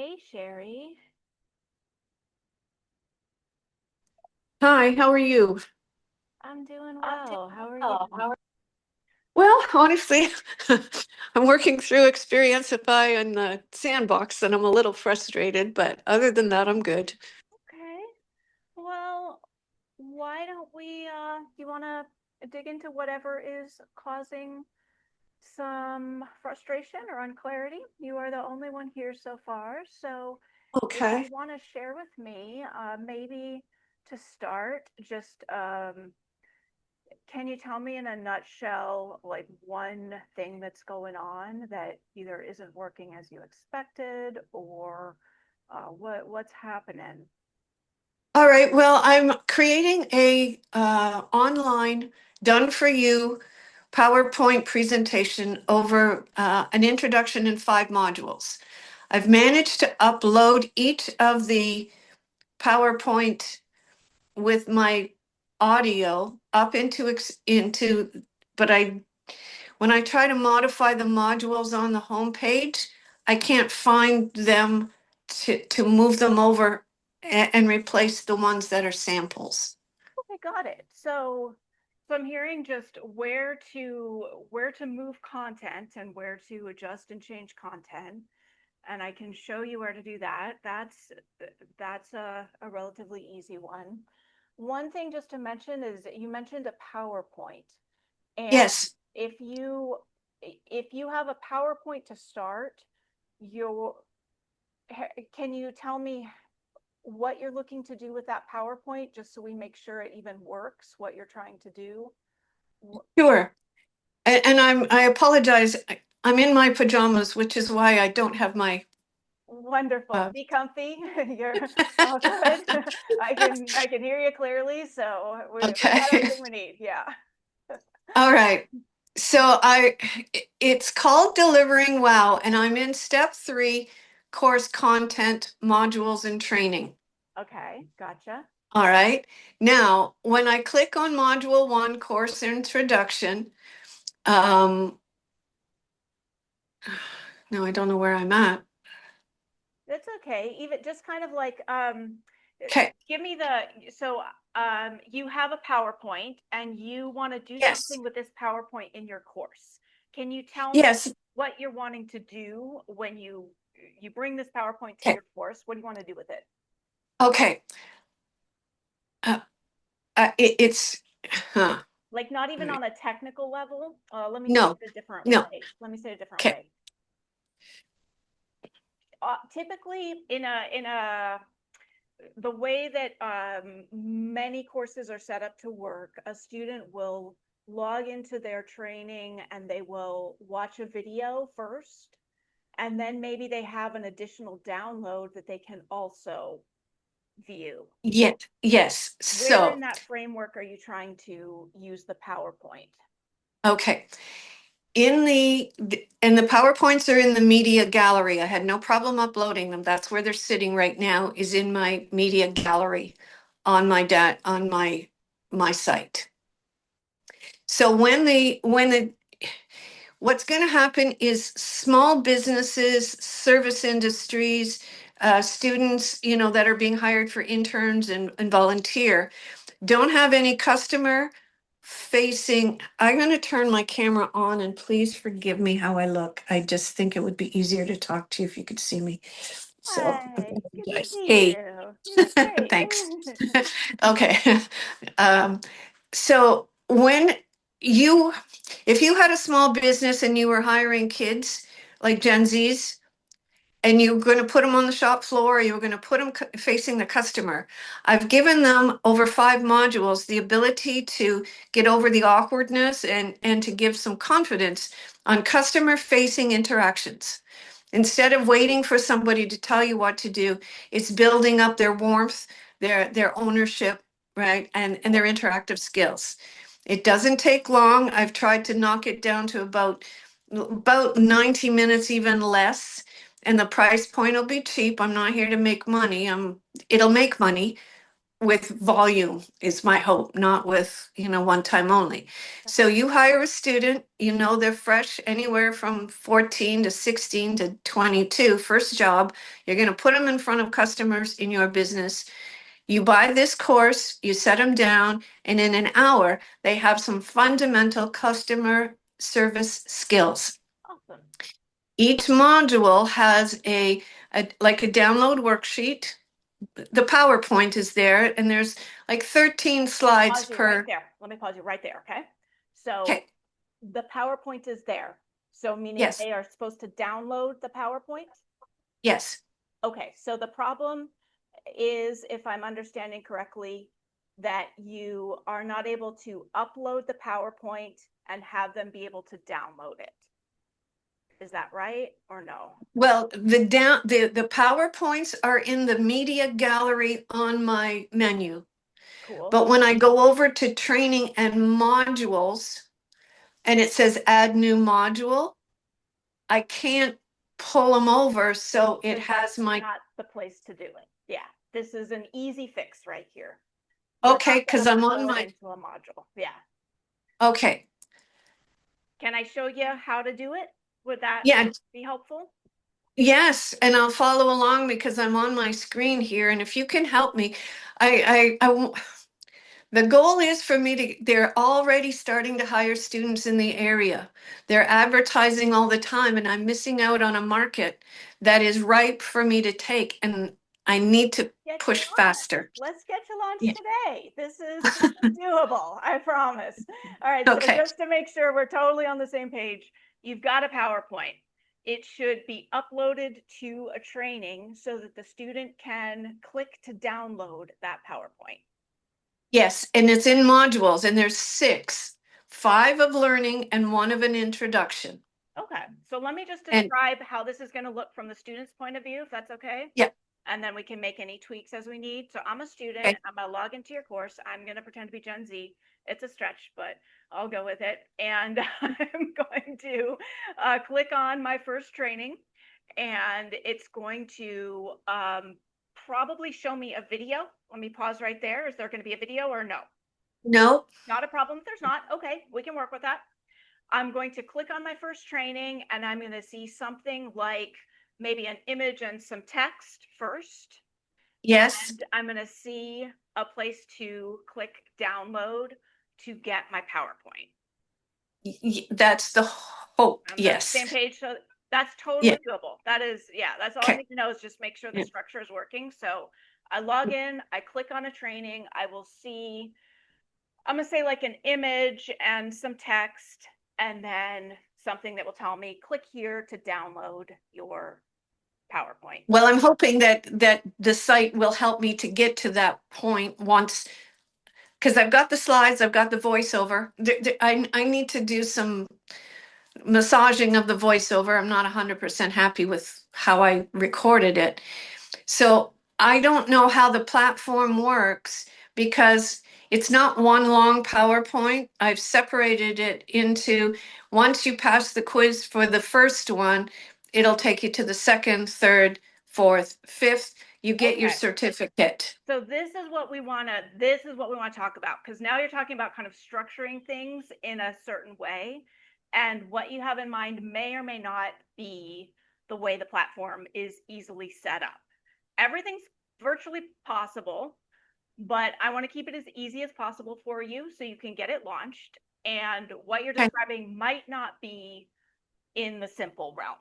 Hey Sherry, Hi, how are you? I'm doing I'm doing well. How are you? well. Well, honestly, I'm working through Experienceify and the sandbox, and I'm a little frustrated, but other than that, I'm good. Okay. Well, why don't you want to dig into whatever is causing some frustration or unclarity? You are the only one here so far. So if you Okay. want to share with me, maybe to start, just can you tell me in a nutshell, like one thing that's going on that either isn't working as you expected, or what's happening? All right. Well, I'm creating a online done for you PowerPoint presentation over an introduction in 5 modules. I've managed to upload each of the PowerPoint with my audio up into, but I when I try to modify the modules on the home page, I can't find them to move them over and replace the ones that are samples. Okay, got it. So I'm hearing just where to move content and where to adjust and change content, and I can show you where to do that. That's a relatively easy one. One thing just to mention is you mentioned a PowerPoint. And Yes. if you if you have a PowerPoint to start, your can you tell me what you're looking to do with that PowerPoint, just so we make sure it even works, what you're trying to do? Sure. And I apologize. I'm in my pajamas, which is why I don't have my Wonderful. uh, Be comfy. You're all good. I can hear you clearly, so we got okay. everything we need. Yeah. All right. So it's called Delivering Wow, and I'm in step 3, course content, modules, and training. Okay, gotcha. All right. Now, when I click on module 1, course introduction, um, no, I don't know where I'm at. That's okay. Even just kind of like Okay. give me the so you have a PowerPoint and you want to do Yes. something with this PowerPoint in your course. Can you tell me Yes. what you're wanting to do when you bring this PowerPoint to Okay. your course? What do you want to do with it? Okay. Uh, it's, huh. Like not All even right. on a technical level. Let me say No, it a different no. way. Let me say it a different Okay. way. Typically in a the way that many courses are set up to work, a student will log into their training and they will watch a video first, and then maybe they have an additional download that they can also view. Yes. Where in So, that framework are you trying to use the PowerPoint? okay. In the and the PowerPoints are in the media gallery. I had no problem uploading them. That's where they're sitting right now, is in my media gallery on my site. So when the what's going to happen is small businesses, service industries, students, that are being hired for interns and volunteer, don't have any customer facing. I'm going to turn my camera on, and please forgive me how I look. I just think it would be easier to talk to you if you could see me. So, Hi, good to apologize. see Hey, you. You look great. thanks. Okay. Um, so you, if you had a small business and you were hiring kids like Gen Zs, and you were going to put them on the shop floor, or you were going to put them facing the customer, I've given them over 5 modules the ability to get over the awkwardness and to give some confidence on customer facing interactions. Instead of waiting for somebody to tell you what to do, it's building up their warmth, their ownership, right? And their interactive skills. It doesn't take long. I've tried to knock it down to about 90 minutes, even less. And the price point will be cheap. I'm not here to make money. It'll make money, with volume is my hope, not with, one time only. So you hire a student, they're fresh anywhere from 14 to 16 to 22, first job. You're going to put them in front of customers in your business. You buy this course, you set them down, and in an hour, they have some fundamental customer service skills. Awesome. Each module has like a download worksheet. The PowerPoint is there, and there's like 13 slides Pause you right per. there. Let me pause you right there. Okay. So Okay, the PowerPoint is there. So meaning yes, they are supposed to download the PowerPoint. yes. Okay. So the problem is, if I'm understanding correctly, that you are not able to upload the PowerPoint and have them be able to download it. Is that right or no? Well, the PowerPoints are in the media gallery on my menu. Cool. But when I go over to training and modules and it says add new module, I can't pull them over. So it Because that's has my, not the place to do it. Yeah. This is an easy fix right here. You're okay, not going because to I'm on pull it my, into a module. Yeah. okay. Can I show you how to do it? Would that Yeah, be helpful? yes. And I'll follow along because I'm on my screen here. And if you can help me, I won't. The goal is for me they're already starting to hire students in the area. They're advertising all the time, and I'm missing out on a market that is ripe for me to take, and I need to Get you push launched. faster. Let's get you launched Yeah. today. This is doable. I promise. All right. So Okay. just to make sure we're totally on the same page, you've got a PowerPoint. It should be uploaded to a training so that the student can click to download that PowerPoint. Yes, and it's in modules, and there's six, five of learning and one of an introduction. Okay, so let me just And describe how this is going to look from the student's point of view, if that's okay. yeah, And then we can make any tweaks as we need. So I'm a student. okay. I'm going to log into your course. I'm going to pretend to be Gen Z. It's a stretch, but I'll go with it. And I'm going to click on my first training, and it's going to probably show me a video. Let me pause right there. Is there going to be a video or no? No, Not a problem if there's not. Okay, we can work with that. I'm going to click on my first training, and I'm going to see something like maybe an image and some text first. yes, And I'm going to see a place to click download to get my PowerPoint. that's the hope. On the Yes. same page. So that's Yeah. totally doable. That is, yeah, that's all I Okay. need to know is just make sure the Yeah. structure is working. So I log in, I click on a training, I will see, I'm going to say like an image and some text, and then something that will tell me click here to download your PowerPoint. Well, I'm hoping that the site will help me to get to that point once, because I've got the slides, I've got the voiceover. I need to do some massaging of the voiceover. I'm not 100% happy with how I recorded it. So I don't know how the platform works because it's not one long PowerPoint. I've separated it into once you pass the quiz for the first one, it'll take you to the second, third, fourth, fifth. You get your Okay. certificate. So this is what we want to talk about, because now you're talking about kind of structuring things in a certain way, and what you have in mind may or may not be the way the platform is easily set up. Everything's virtually possible, but I want to keep it as easy as possible for you so you can get it launched. And what you're Okay. describing might not be in the simple realm.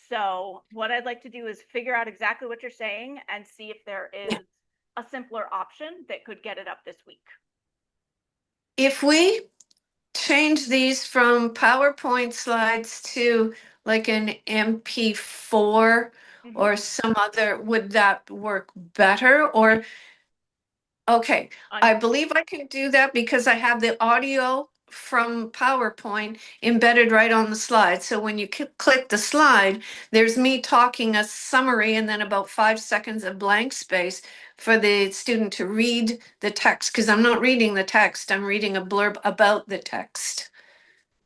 So, what I'd like to do is figure out exactly what you're saying and see if there Yeah. is a simpler option that could get it up this week. If we change these from PowerPoint slides to like an MP4 Mm-hmm. or some other, would that work better? Or, okay, I believe I can do that because I have the audio from PowerPoint embedded right on the slide. So when you click the slide, there's me talking a summary and then about 5 seconds of blank space for the student to read the text, because I'm not reading the text, I'm reading a blurb about the text.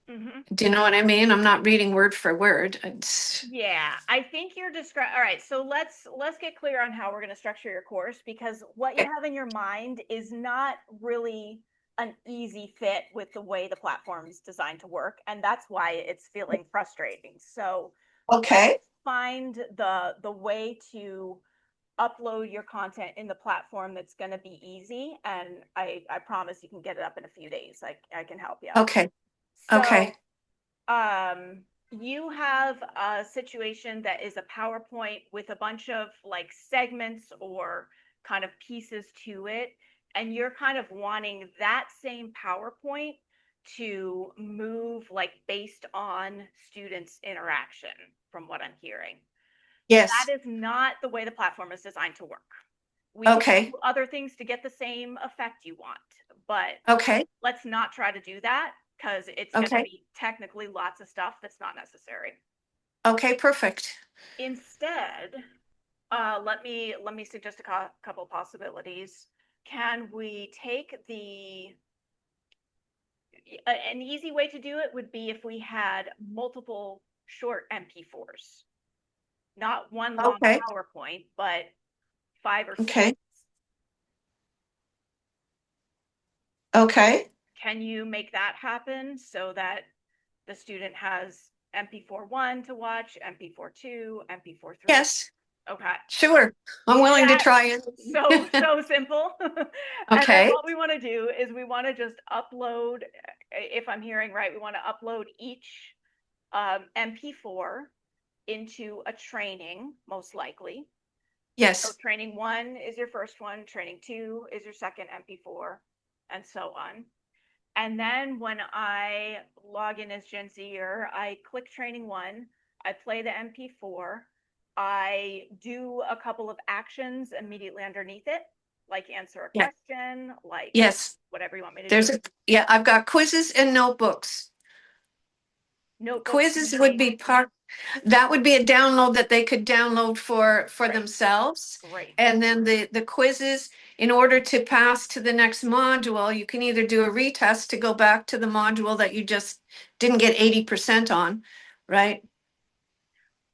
Mhm. Do you know what I mean? I'm not reading word for word. It's Yeah, I think you're describing. All right, so let's get clear on how we're going to structure your course, because what you okay. have in your mind is not really an easy fit with the way the platform is designed to work, and that's why it's feeling frustrating. So let's Okay. find the way to upload your content in the platform that's going to be easy, and I promise you can get it up in a few days. I can help you. Okay. So Okay. you have a situation that is a PowerPoint with a bunch of like segments or kind of pieces to it, and you're kind of wanting that same PowerPoint to move like based on students' interaction, from what I'm hearing. Yes. That is not the way the platform is designed to work. We can Okay. do other things to get the same effect you want, but Okay. let's not try to do that, because it's going to Okay. be technically lots of stuff that's not necessary. Okay. Perfect. Instead, let me suggest a couple possibilities. Can we take the an easy way to do it would be if we had multiple short MP4s, not one long Okay. PowerPoint, but five or six. Okay. Okay. Can you make that happen so that the student has MP4 one to watch, MP4 two, MP4 three? Yes. Okay. Sure. You I'm can do willing to that. try it. So simple. And then Okay. what we want to do is we want to just upload, if I'm hearing right, we want to upload each MP4 into a training, most likely. So Yes. training one is your first one, training two is your second MP4, and so on. And then when I log in as Gen Zer, I click training one, I play the MP4, I do a couple of actions immediately underneath it, like answer a Yeah. question, like Yes. whatever you want me to do. There's a, yeah, I've got quizzes and notebooks. Notebooks Quizzes would meaning be part, that would be a download that they could download for great, themselves. great. And then the quizzes, in order to pass to the next module, you can either do a retest to go back to the module that you just didn't get 80% on, right?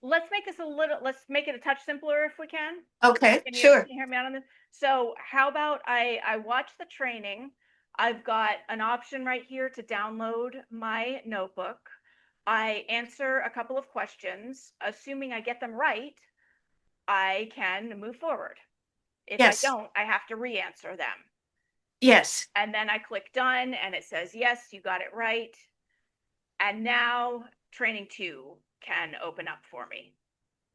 Let's make it a touch simpler if we can. Okay, Can sure. you hear me out on this? So how about I watch the training. I've got an option right here to download my notebook. I answer a couple of questions. Assuming I get them right, I can move forward. If I Yes, don't, I have to re-answer them. yes. And then I click done and it says, yes, you got it right. And now training two can open up for me.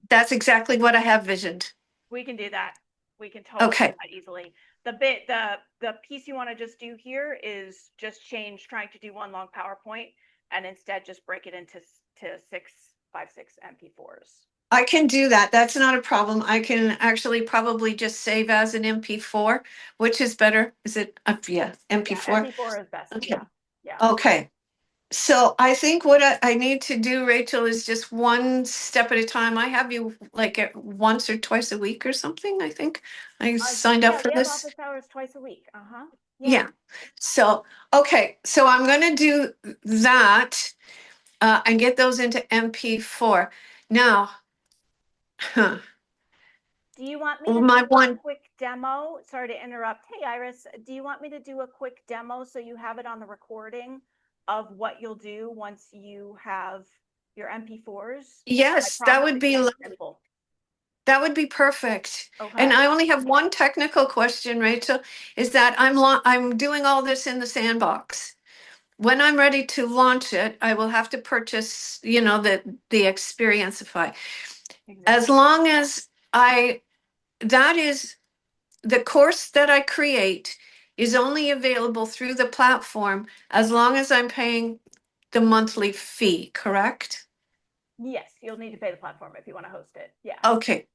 That's exactly what I have visioned. We can do that. We can totally do Okay, that easily. The piece you want to just do here is just change trying to do one long PowerPoint and instead just break it into to six MP4s. I can do that. That's not a problem. I can actually probably just save as an MP4, which is better. Is it? Yeah, Yeah, MP4. MP4 is best. Okay. Yeah. Yeah. Okay. So I think what I need to do, Rachel, is just one step at a time. I have you like once or twice a week or something, I think. I signed up Yeah, for we have this. office hours twice a week. Uh-huh. Yeah. Yeah. So, okay. So I'm going to do that and get those into MP4. Now, Do you want me to my do a one, quick demo? Sorry to interrupt. Hey, Iris, do you want me to do a quick demo so you have it on the recording of what you'll do once you have your MP4s? I yes, promise it's really simple. that would be perfect. And Okay. I only have one technical question, Rachel, is that I'm doing all this in the sandbox. When I'm ready to launch it, I will have to purchase, the Experienceify. As Exactly. long as that is the course that I create is only available through the platform as long as I'm paying the monthly fee, correct? Yes, you'll need to pay the platform if you want to host it. Yeah. Okay.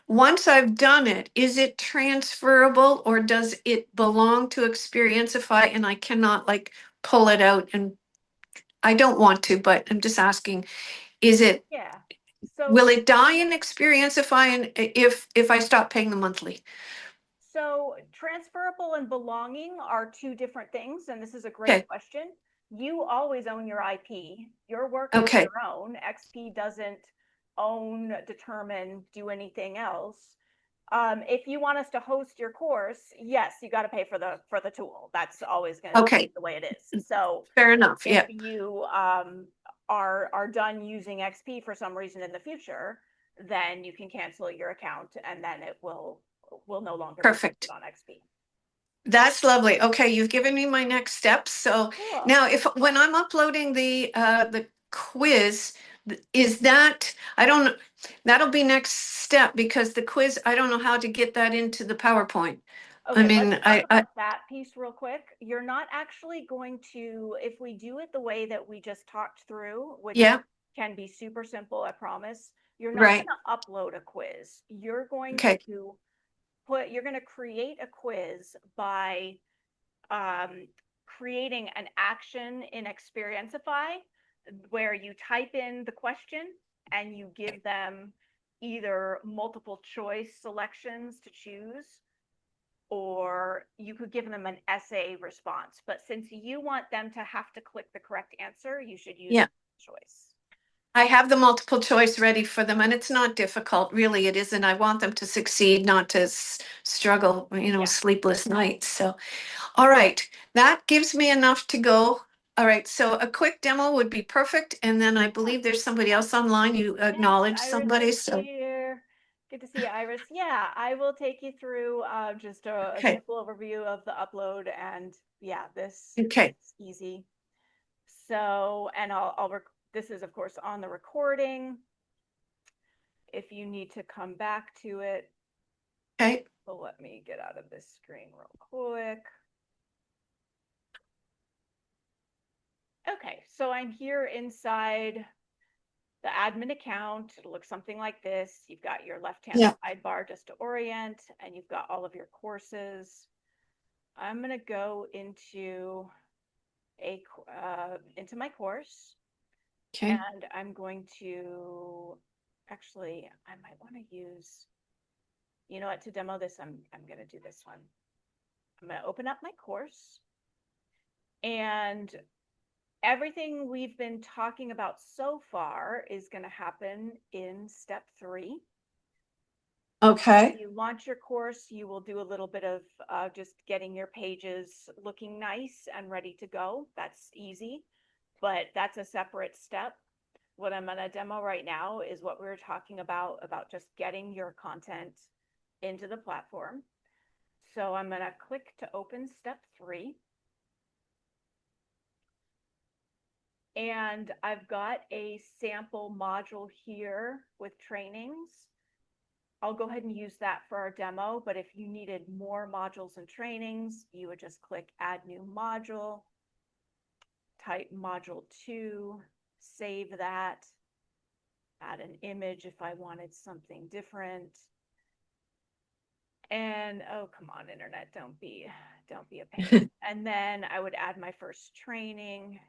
Once I've done it, is it transferable or does it belong to Experienceify and I cannot like pull it out and I don't want to, but I'm just asking, is it Yeah. will So it die in Experienceify and if I stop paying the monthly? So transferable and belonging are two different things, and this is a great Okay. question. you always own your IP. Your work is Okay, your own. XP doesn't own, determine, do anything else. If you want us to host your course, yes, you got to pay for the tool. That's always going to be okay, the way it is. So fair enough. if Yeah, you are done using XP for some reason in the future, then you can cancel your account and then it will no longer be perfect. listed on XP. That's lovely. Okay, you've given me my next steps. So Cool. now if when I'm uploading the quiz, is that I don't that'll be next step because the quiz, I don't know how to get that into the PowerPoint. I Okay, let's mean, talk about that piece real quick. You're not actually going to, if we do it the way that we just talked through, which yeah, can be super simple, I promise, you're not going right. to upload a quiz. You're going Okay. to you're going to create a quiz by um, creating an action in Experientify where you type in the question and you give them either multiple choice selections to choose, or you could give them an essay response. But since you want them to have to click the correct answer, you should use Yeah. choice. I have the multiple choice ready for them and it's not difficult, really. It isn't. I want them to succeed, not to struggle, Yeah. sleepless nights. So all right, that gives me enough to go. All right, so a quick demo would be perfect. And then I Yeah. believe there's somebody else online. You Yes, acknowledge Iris somebody. is So, here. Good to see you, Iris. Yeah, I will take you through just a okay, simple overview of the upload, and yeah, this okay, is easy. So, and this is of course on the recording. If you need to come back to it, okay, so let me get out of this screen real quick. Okay, so I'm here inside the admin account. It'll look something like this. You've got your left-hand yeah, sidebar just to orient, and you've got all of your courses. I'm going to go into my course, okay, and I'm going to actually, I might want to use, you know what, to demo this, I'm going to do this one. I'm going to open up my course, and everything we've been talking about so far is going to happen in step 3. okay, You launch your course, you will do a little bit of just getting your pages looking nice and ready to go. That's easy, but that's a separate step. What I'm going to demo right now is what we were talking about just getting your content into the platform. So I'm going to click to open step 3. And I've got a sample module here with trainings. I'll go ahead and use that for our demo, but if you needed more modules and trainings, you would just click add new module, type module 2, save that, add an image if I wanted something different. And oh, come on, internet, don't be a pain. And then I would add my first training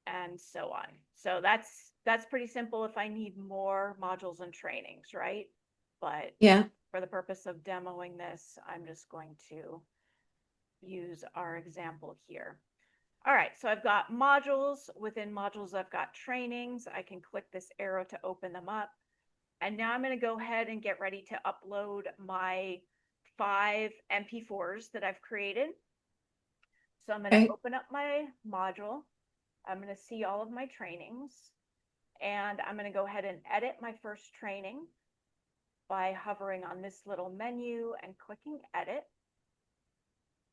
and so on. So that's pretty simple if I need more modules and trainings, right? But yeah, for the purpose of demoing this, I'm just going to use our example here. All right, so I've got modules. Within modules, I've got trainings. I can click this arrow to open them up. And now I'm going to go ahead and get ready to upload my 5 MP4s that I've created. So I'm going to okay, open up my module. I'm going to see all of my trainings. And I'm going to go ahead and edit my first training by hovering on this little menu and clicking edit.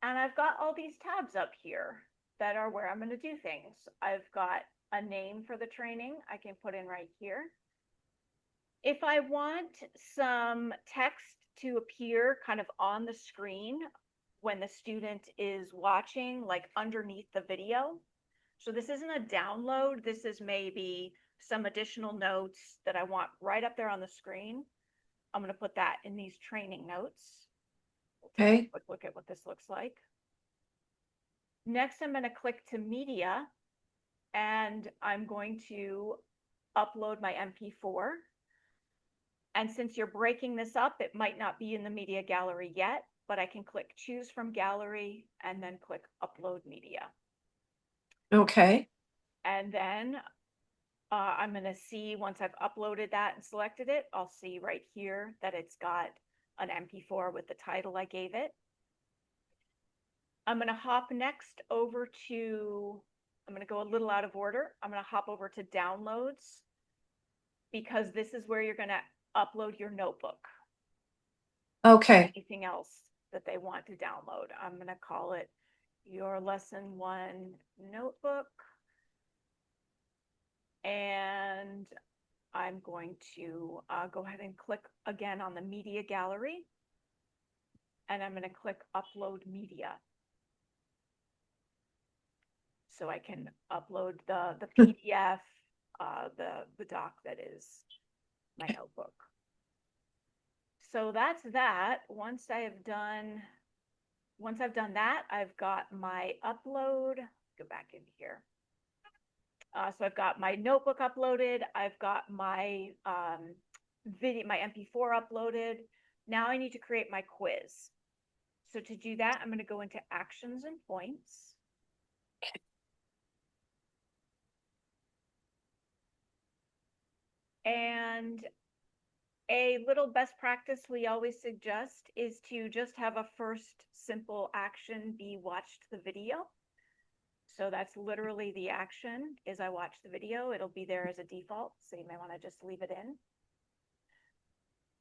And I've got all these tabs up here that are where I'm going to do things. I've got a name for the training I can put in right here. If I want some text to appear kind of on the screen when the student is watching, like underneath the video. So this isn't a download. This is maybe some additional notes that I want right up there on the screen. I'm going to put that in these training notes. We'll take a okay, quick look at what this looks like. Next, I'm going to click to media, and I'm going to upload my MP4. And since you're breaking this up, it might not be in the media gallery yet, but I can click choose from gallery and then click upload media. Okay. And then I'm going to see once I've uploaded that and selected it, I'll see right here that it's got an MP4 with the title I gave it. I'm going to hop next over to, I'm going to go a little out of order. I'm going to hop over to downloads because this is where you're going to upload your notebook. Okay. Anything else that they want to download. I'm going to call it your lesson one notebook. And I'm going to go ahead and click again on the media gallery. And I'm going to click upload media. So I can upload the PDF, the doc that is my notebook. So that's that. Once I've done that, I've got my upload. Go back in here. So I've got my notebook uploaded. I've got my video, my MP4 uploaded. Now I need to create my quiz. So to do that, I'm going to go into actions and points. And a little best practice we always suggest is to just have a first simple action be watched the video. So that's literally the action is I watch the video. It'll be there as a default. So you may want to just leave it in.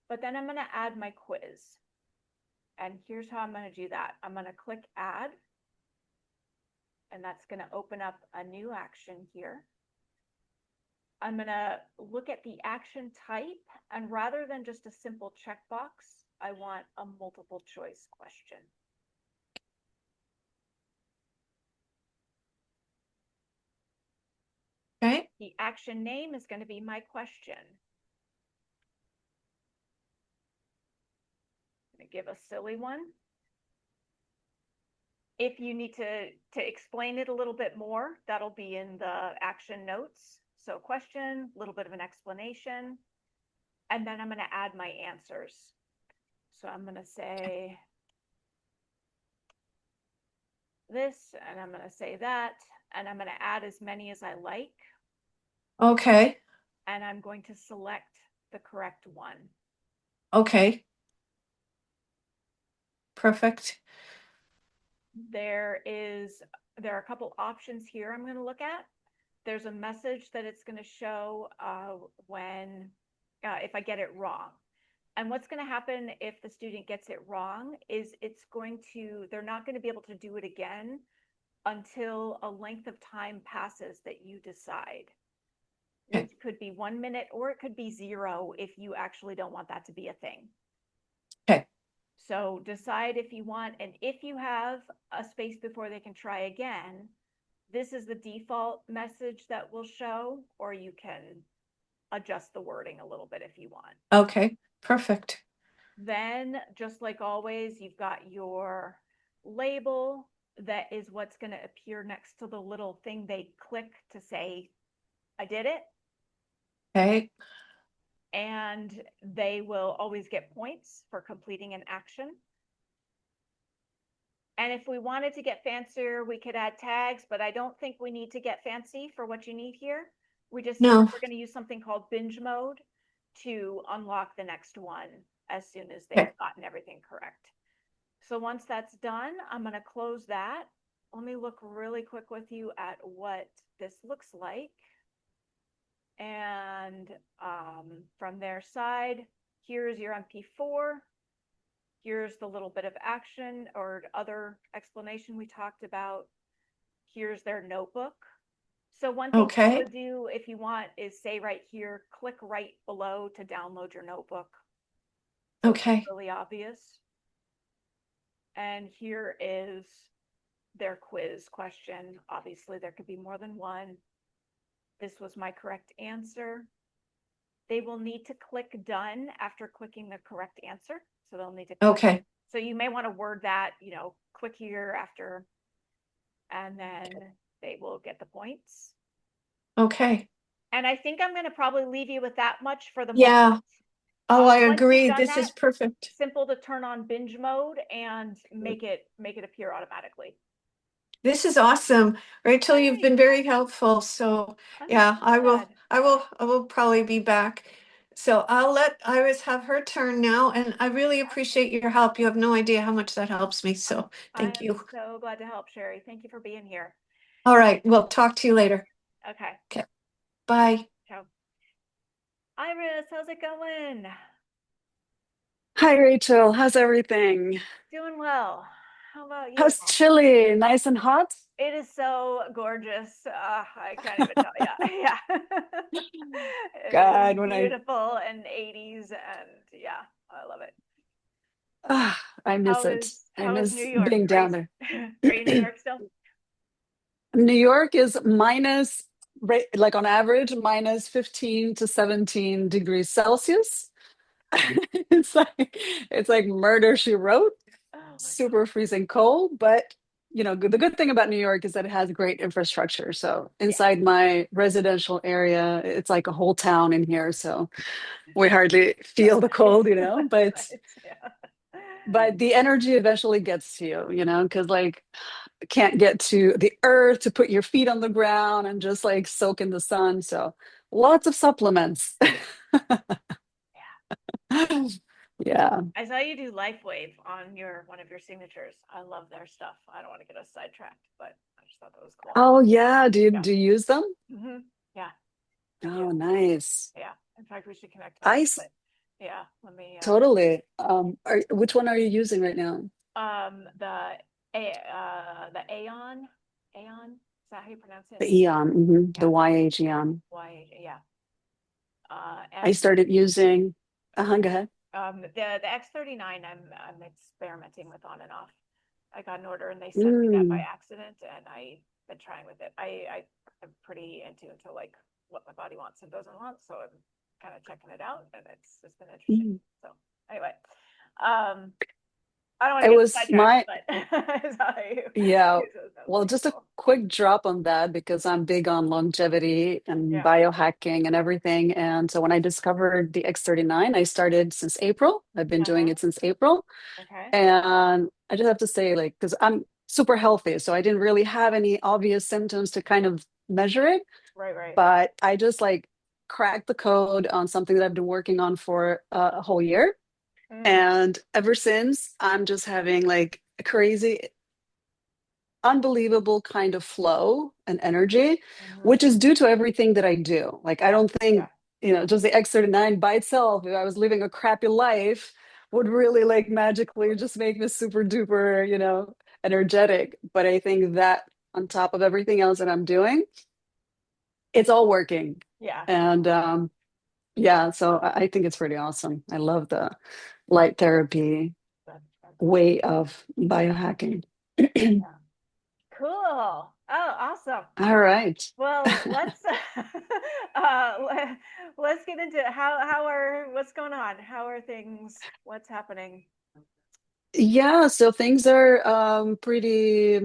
But then I'm going to add my quiz. And here's how I'm going to do that. I'm going to click add. And that's going to open up a new action here. I'm going to look at the action type. And rather than just a simple checkbox, I want a multiple choice question. Okay. The action name is going to be my question. I'm going to give a silly one. If you need to explain it a little bit more, that'll be in the action notes. So question, a little bit of an explanation, and then I'm going to add my answers. So I'm going to say this, and I'm going to say that, and I'm going to add as many as I like. Okay. And I'm going to select the correct one. Okay. Perfect. There are a couple options here I'm going to look at. There's a message that it's going to show when if I get it wrong. And what's going to happen if the student gets it wrong is they're not going to be able to do it again until a length of time passes that you decide, Okay. which could be 1 minute or it could be 0 if you actually don't want that to be a thing. Okay. So decide if you want, and if you have a space before they can try again, this is the default message that will show, or you can adjust the wording a little bit if you want. Okay. Perfect. Then, just like always, you've got your label that is what's going to appear next to the little thing they click to say, I did it. Okay. And they will always get points for completing an action. And if we wanted to get fancier, we could add tags, but I don't think we need to get fancy for what you need here. We're No. going to use something called binge mode to unlock the next one as soon as they've Okay. gotten everything correct. So once that's done, I'm going to close that. Let me look really quick with you at what this looks like. And from their side, here's your MP4. Here's the little bit of action or other explanation we talked about. Here's their notebook. So one thing you Okay. could do if you want is say right here, click right below to download your notebook. So it's Okay. really obvious. And here is their quiz question. Obviously, there could be more than one. This was my correct answer. They will need to click done after clicking the correct answer. So they'll need to click. Okay. So you may want to word that, click here after, and then they will get the points. Okay. And I think I'm going to probably leave you with that much for the moment. Yeah. Oh, I Once you've agree. done This that, is perfect. simple to turn on binge mode and make it appear automatically. This is awesome. Rachel, you've Great. been very helpful. So I'm so yeah, glad. Yeah. I will probably be back. So I'll let Iris have her turn now, and I really Okay. appreciate your help. You have no idea how much that helps me. So I thank am you. so glad to help, Sherry. Thank you for being here. All right, we'll talk to you later. Okay. Okay, bye. Ciao. Iris, how's it going? Hi, Rachel. How's everything? Doing well. How about you? How's Chile? Nice and hot? It is so gorgeous. I can't even tell you. Yeah. It is God, when beautiful and 80s and yeah, I love it. I miss it. I How is New miss York? being down there. Are you in New York still? New York is minus, like on average, minus 15 to 17 degrees Celsius. It's like murder, she wrote. Oh my Super freezing cold, but the good thing about New York is that it has great infrastructure. So God. inside my residential area, it's like a whole town in here. So we hardly feel the Yeah. cold, but Right. Yeah. the energy eventually gets to you, because like can't get to the earth to put your feet on the ground and just like soak in the sun. So lots of supplements. Yeah. Yeah. I saw you do LifeWave on your one of your signatures. I love their stuff. I don't want to get us sidetracked, but I just thought that was cool. Oh yeah. Do you Yeah. do you use them? Yeah, I do. Oh, nice. Yeah. In fact, we should connect I maybe. s- But yeah, let me totally. Which one are you using right now? the Aeon. Is that how you pronounce it? The Eon, the Yeah. YH Eon. Yeah. I And started using. Go ahead. the X39 I'm experimenting with on and off. I got an order and they sent me that by Mm, accident and I've been trying with it. I'm pretty into like what my body wants and doesn't want, so I'm kind of checking it out and it's been interesting. mm. So anyway, um, I don't want to It get was sidetracked, my but it's how I Yeah. use it. That's Well, pretty just a cool. quick drop on that because I'm big on longevity and Yeah. biohacking and everything. And so when I discovered the X39, I started since April. I've been doing Uh-huh. it since April. Okay. And I just have to say, like, because I'm super healthy, so I didn't really have any obvious symptoms to kind of measure it. Right, right. But I just like cracked the code on something that I've been working on for a whole year. Mm, And ever since, I'm just having like a crazy, unbelievable kind of flow and energy, mm-hmm. which is due to everything that I do. Like, I Yeah. don't Yeah. think, just the X39 by itself, if I was living a crappy life, would really like magically just make me super duper, energetic. But I think that on top of everything else that I'm doing, it's all working. Yeah. And yeah, so I think it's pretty awesome. I love the light therapy That's awesome. way of biohacking. Yeah. Cool. Oh, awesome. All right. Well, let's uh let's get into what's going on? How are things? What's happening? Yeah, so things are pretty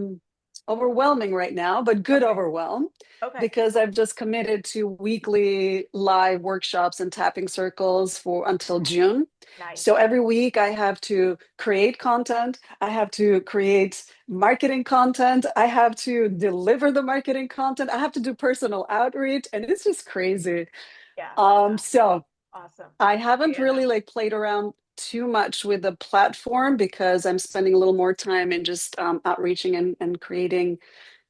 overwhelming right now, but good Okay. overwhelm Okay. because I've just committed to weekly live workshops and tapping circles for until Okay. June. Nice. So every week I have to create content, I have to create marketing content, I have to deliver the marketing content, I have to do personal outreach, and it's just crazy. Yeah. So Awesome. I Good haven't for you though. really like played around too much with the platform because I'm spending a little more time in just outreaching and creating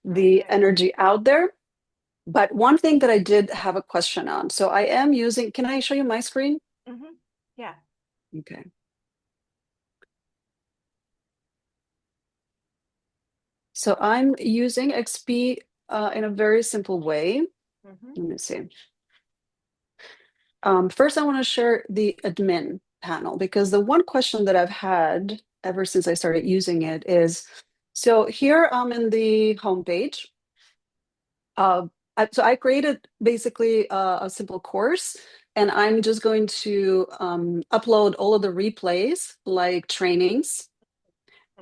Right, the right. energy out there. But one thing that I did have a question on. So I am using, can I show you my screen? Mm-hmm. Yeah. Okay. So I'm using XP in a very simple way. Mm-hmm. Let me see. First, I want to share the admin panel because the one question that I've had ever since I started using it is, so here I'm in the homepage. So I created basically a simple course, and I'm just going to upload all of the replays, like trainings.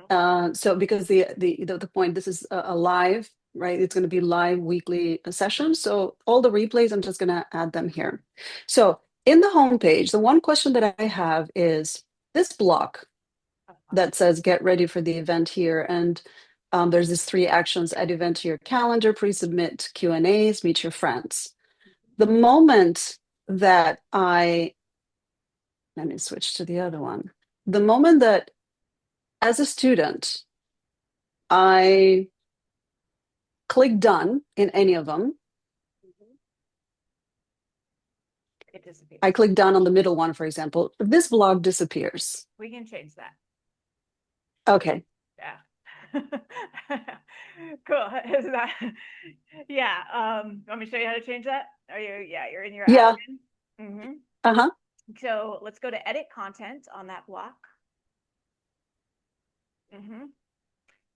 So because the point, this is a live, right? It's going to be live weekly session. So all the replays, I'm just going to add them here. So in the homepage, the one question that I have is this block Uh-huh. that says get ready for the event here. And There's these 3 actions: add event to your calendar, pre-submit Q&As, meet your friends. The moment that let me switch to the other one. The moment that, as a student, I click done in any of them, It disappears. I click done on the middle one, for example, this blog disappears. We can change that. Okay. Yeah. Cool. Is that, yeah. Want me to show you how to change that? Yeah, you're in your Yeah. action. Mm-hmm. Uh-huh. So let's go to edit content on that block. Mm-hmm.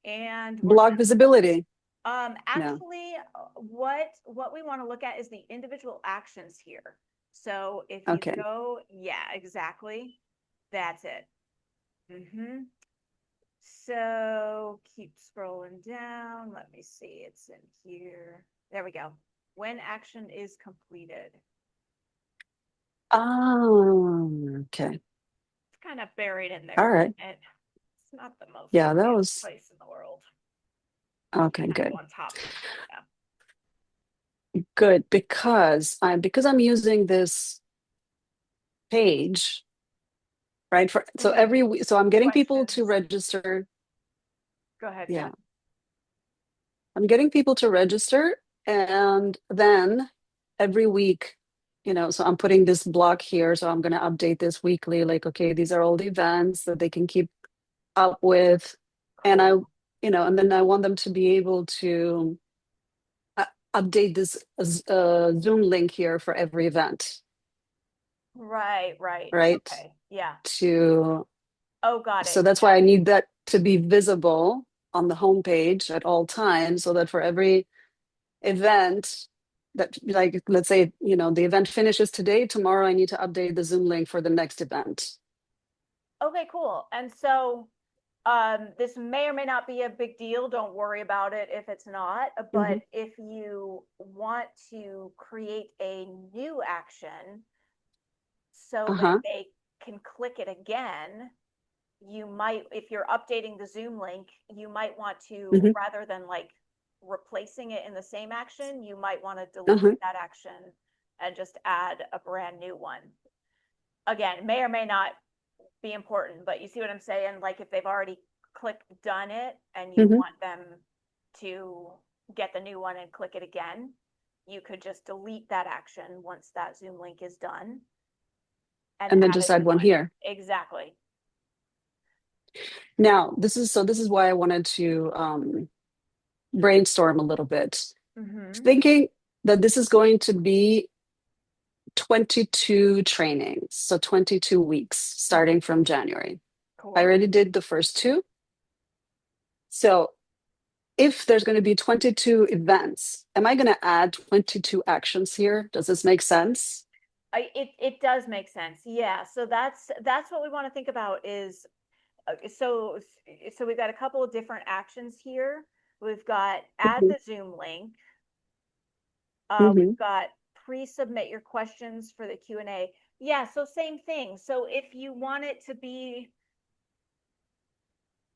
And Blog visibility. No. Actually, what we want to look at is the individual actions here. So if you Okay. go, yeah, exactly. That's it. Mm-hmm. So keep scrolling down. Let me see. It's in here. There we go. When action is completed. Oh, okay. It's kind of buried in there. All right. And it's not the most Yeah, that advanced was place in the world. okay, Kind good. of on top. Good, because I'm using this page, right? So Mhm. every week, so I'm getting people to Questions. register. Go ahead. Yeah. I'm getting people to register, and then every week, so I'm putting this block here. So I'm going to update this weekly, like, okay, these are all the events that they can keep up with. And Cool. and then I want them to be able to update this Zoom link here for every event, Right. right? Okay. Yeah. To Oh, got So it. that's why I need that to be visible on the homepage at all times, so that for every event that, like, let's say, the event finishes today, tomorrow I need to update the Zoom link for the next event. Okay, cool. And so this may or may not be a big deal. Don't worry about it if it's not. Hmm. But if you want to create a new action so that Uh-huh. they can click it again, you might, if you're updating the Zoom link, you might want to, Hmm. rather than like replacing it in the same action, you might want to delete Uh-huh. that action and just add a brand new one. Again, may or may not be important, but you see what I'm saying? Like if they've already clicked done it and you Hmm. want them to get the new one and click it again, you could just delete that action once that Zoom link is done and And then add just a add new one one. here. Exactly. Now, this is why I wanted to brainstorm a little bit, Mm-hmm. thinking that this is going to be 22 trainings, so 22 weeks starting from January. I Cool. already did the first 2. So if there's going to be 22 events, am I going to add 22 actions here? Does this make sense? It does make sense. Yeah. So that's what we want to think about is so we've got a couple of different actions here. We've got add Hmm. the Zoom link. Hmm. We've got pre-submit your questions for the Q&A. Yeah, so same thing. So if you want it to be,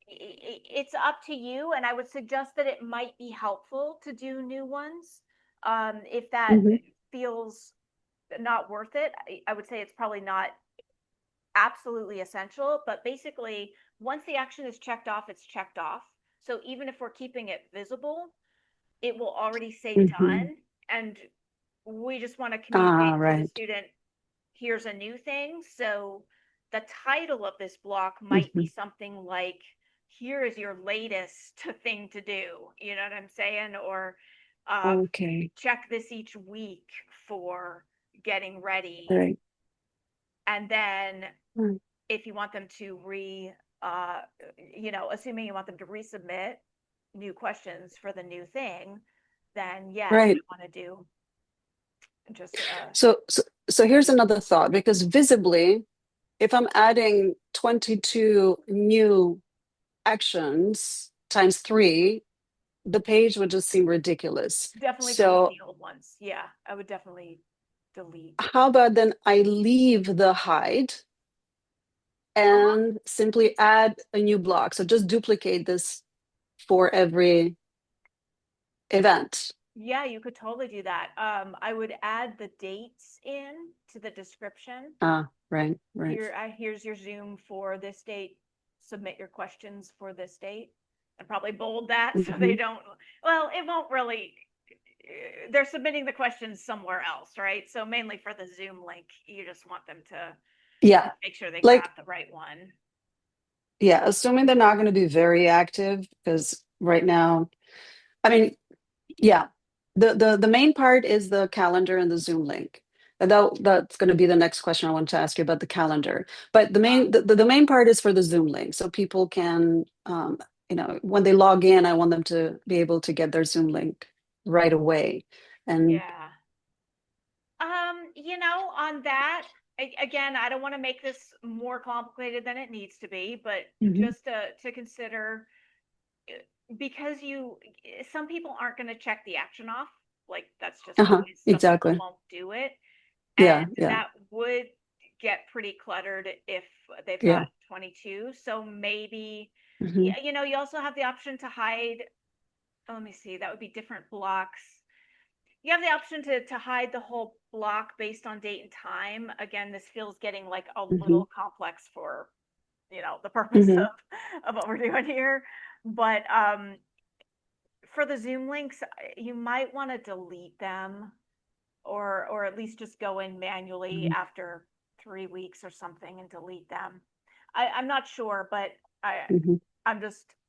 it's up to you, and I would suggest that it might be helpful to do new ones. If that Hmm. feels not worth it, I would say it's probably not absolutely essential, but basically once the action is checked off, it's checked off. So even if we're keeping it visible, it will already say Hmm. done, and we just want to Ah, communicate to the right. student, here's a new thing. So the title of this block might be Hmm. something like, here is your latest thing to do. You know what I'm saying? Or Okay. check this each week for getting All ready. right. And then Mm. if you want them to uh, assuming you want them to resubmit new questions for the new thing, then yeah, you Right. might want to do just So here's another thought, because visibly, if I'm adding 22 new actions times 3, the page would just seem ridiculous. definitely delete So the old ones. Yeah, I would definitely delete. how about then I leave the hide Uh-huh. and simply add a new block? So just duplicate this for every event. Yeah, you could totally do that. I would add the dates in to the description. Ah, right. Here's your Zoom for this date. Submit your questions for this date, and probably bold that so they Mhm. don't. Well, it won't really. They're submitting the questions somewhere else, right? So mainly for the Zoom link, you just want them to Yeah, make sure they grab like, the right one. yeah, assuming they're not going to be very active, because right now, I mean, yeah, the main part is the calendar and the Zoom link. And that's going to be the next question I want to ask you about the calendar. But the main part is for the Zoom link, so people can, when they log in, I want them to be able to get their Zoom link right away. And Yeah. On that, again, I don't want to make this more complicated than it needs to be, but Mhm. just to consider, because some people aren't going to check the action off. Like that's just how Uh-huh, it is. Some people exactly. won't do it. Yeah, And yeah, that would get pretty cluttered if they've got yeah. 22. So maybe, Hmm. you also have the option to hide. Oh, let me see, that would be different blocks. You have the option to hide the whole block based on date and time. Again, this feels getting like a Hmm. little complex for, the purpose Hmm. of what we're doing here. But for the Zoom links, you might want to delete them, or at least just go in manually Hmm. after 3 weeks or something and delete them. I'm not sure, but I Hmm.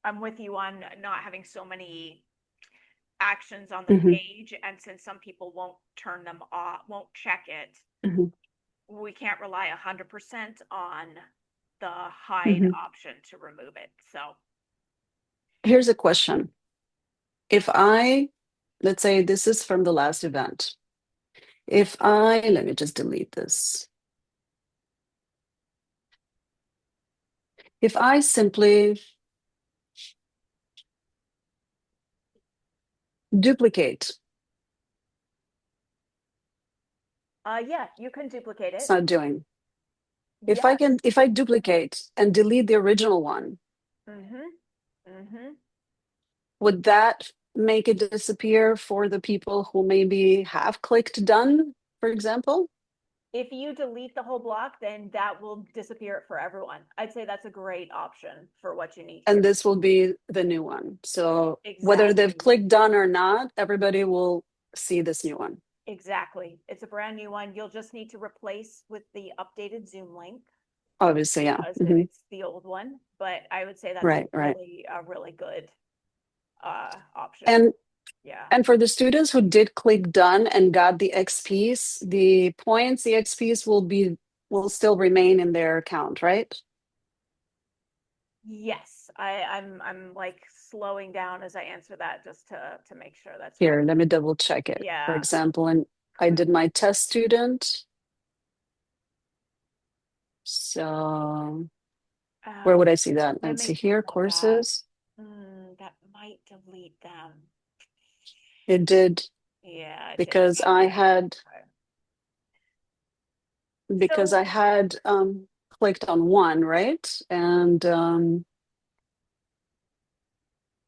I'm with you on not having so many actions on the Hmm. page, and since some people won't turn them off, won't check it, Hmm. we can't rely 100% on the hide Hmm. option to remove it. So Here's a question. If let's say this is from the last event. Let me just delete this. If I simply duplicate, yeah, you can duplicate it's it. not doing. Yeah. If I duplicate and delete the original one, Mm-hmm. Mm-hmm. would that make it disappear for the people who maybe have clicked done, for example? If you delete the whole block, then that will disappear for everyone. I'd say that's a great option for what you need And here. this will be the new one. So whether they've Exactly. clicked done or not, everybody will see this new one. Exactly. It's a brand new one. You'll just need to replace with the updated Zoom link Obviously, yeah. because Hmm. it's the old one. But I would say that's Right, right. a really good option. And Yeah. And for the students who did click done and got the XPs, the points, the XPs will still remain in their account, right? Yes. I'm like slowing down as I answer that just to make sure that's right. Here, let me double check it. For Yeah. example, and I did Mhm. my test student. So where would I see that? Let Let's me see think here, about that. courses. That might delete them. It did Yeah, it did. because Okay. I So had clicked on one, right? And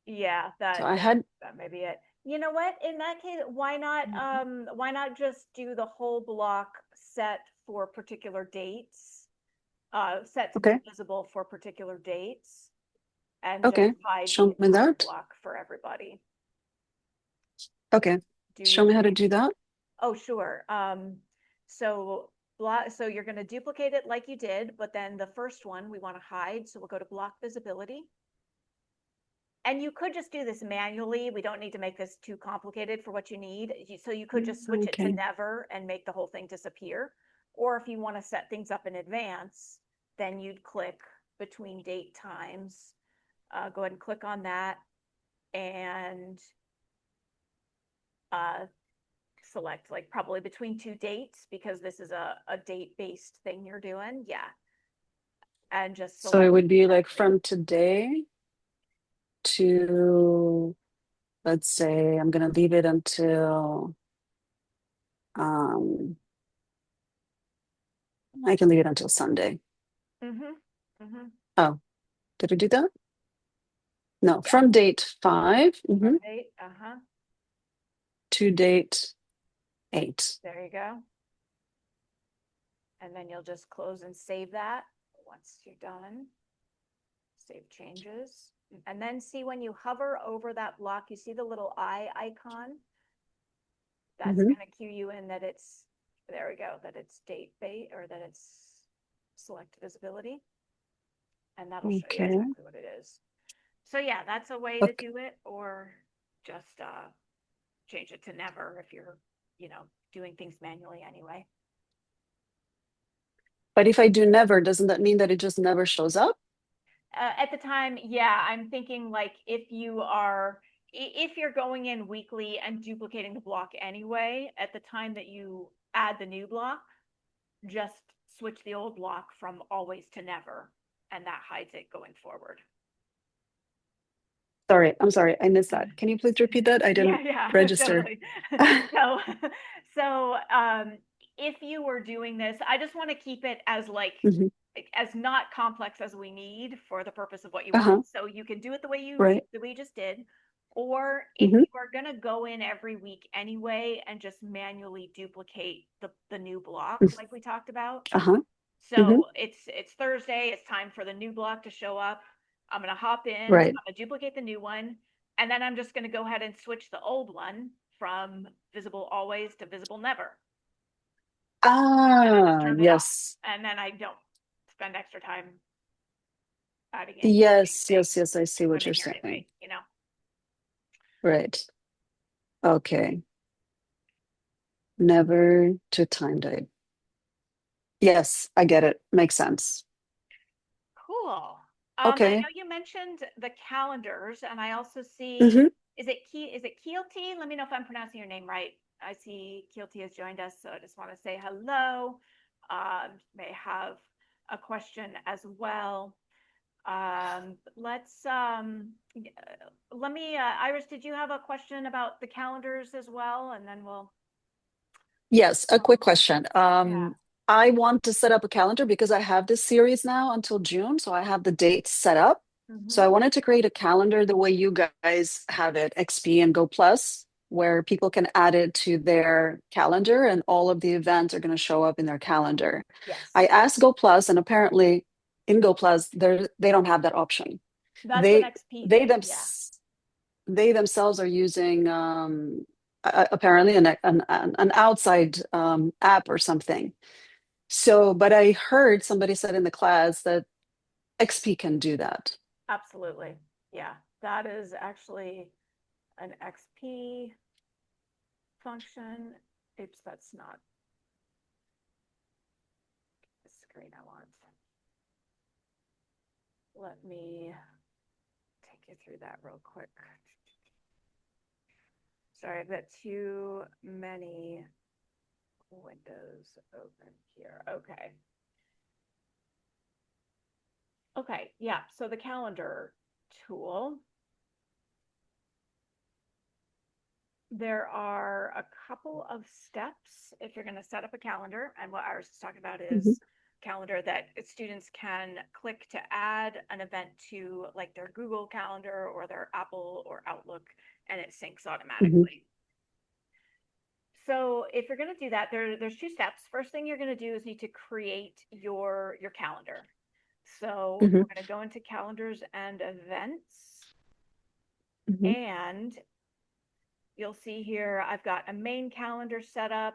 yeah, so that I that had that may be it. You know what? In that case, why not just do the whole block set for particular dates, set to be okay, visible for particular dates, and just okay. hide the Show me entire that. block for everybody. Okay. Do Show your me how to date. do that. Oh, sure. So you're going to duplicate it like you did, but then the first one we want to hide. So we'll go to block visibility. And you could just do this manually. We don't need to make this too complicated for what you need. So you could just switch it to Okay. never and make the whole thing disappear. Or if you want to set things up in advance, then you'd click between date times. Go ahead and click on that and uh, select like probably between two dates because this is a date based thing you're doing. Yeah. And just So it select would be like exactly. from today to, let's say, I'm gonna leave it until, um, I can leave it until Sunday. Mm-hmm. Mm-hmm. Oh, did I do that? No, from date 5 From date, to date 8. there you go. And then you'll just close and save that once you're done. Save changes. And then see when you hover over that block, you see the little eye icon? That's Mhm. going to cue you in that it's, there we go, that it's date bait or that it's select visibility. And that'll show you Okay. exactly what it is. So yeah, that's a way to Okay. do it, or just change it to never if you're, doing things manually anyway. But if I do never, doesn't that mean that it just never shows up? At the time, yeah, I'm thinking like if you're going in weekly and duplicating the block anyway, at the time that you add the new block, just switch the old block from always to never, and that hides it going forward. Sorry, I'm sorry, I missed that. Can you please repeat that? I didn't Yeah, register. totally. So, so if you were doing this, I just want to keep it as Mhm. as not complex as we need for the purpose of what you Uh-huh. want. So you can do it Right. the way you just did, or if Mhm. you are gonna go in every week anyway and just manually duplicate the new block Mhm. like we talked about. Uh-huh. Mhm. So it's Thursday, it's time for the new block to show up. I'm gonna hop in, I'm Right. gonna duplicate the new one, and then I'm just gonna go ahead and switch the old one from visible always to visible never. And I just turn it off. Yes. And then I don't spend extra time adding in Yes, anything yes, yes, I see because what I'm you're in here anyway, saying. you know? Right. Okay. Never to time date. Yes, I get it. Makes sense. Cool. I Okay. know you mentioned the calendars, and I also see, Mm-hmm. is it Keelty? Let me know if I'm pronouncing your name right. I see Keelty has joined us, so I just want to say hello. May have a question as well. Let me, Iris, did you have a question about the calendars as well? And then we'll, Yes, a quick question. yeah. I want to set up a calendar because I have this series now until June, so I have the dates set up. So I Mhm. wanted to create a calendar the way you guys have it, XP and Go Plus, where people can add it to their calendar and all of the events are going to show up in their calendar. I Yes, asked Go Plus, and apparently in Go Plus, they don't have that option. that's an They XP they thing. them Yeah, they themselves are using apparently an outside app or something. So, but I heard somebody said in the class that XP can do that. absolutely. Yeah, that is actually an XP function. Oops, that's not the screen I want. Let me take you through that real quick. Sorry, I've got too many windows open here. Okay. Okay, yeah, so the calendar tool. There are a couple of steps if you're going to set up a calendar. And what Iris is talking about Mhm. is calendar that students can click to add an event to like their Google Calendar or their Apple or Outlook, and it syncs Mhm. automatically. So if you're going to do that, there's two steps. First thing you're going to do is need to create your calendar. So Mhm. we're going to go into calendars and events, Mhm. and you'll see here, I've got a main calendar set up.